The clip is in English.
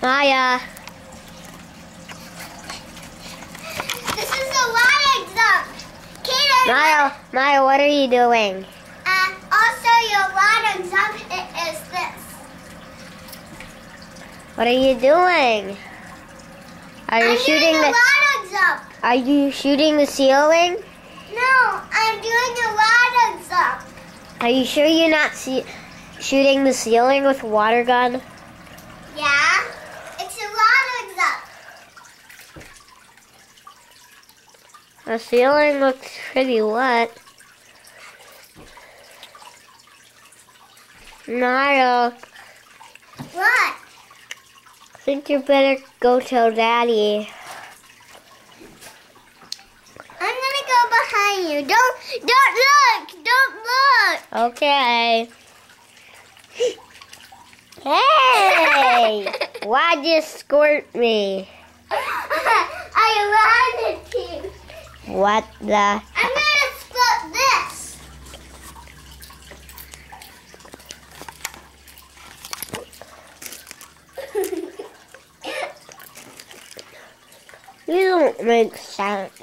Maya. This is a water jump. Maya, what are you doing? Also, your water jump is this. What are you doing? Are you shooting the water jump? Are you shooting the ceiling? No, I'm doing a water jump. Are you sure you're not shooting the ceiling with a water gun? Yeah, it's a water jump. The ceiling looks pretty wet. Naya, What? I think you better go tell Daddy. I'm gonna go behind you. Don't look! Don't look! Okay. Hey! Why'd you squirt me? I wanted to. What the? I'm gonna split this. You don't make sense.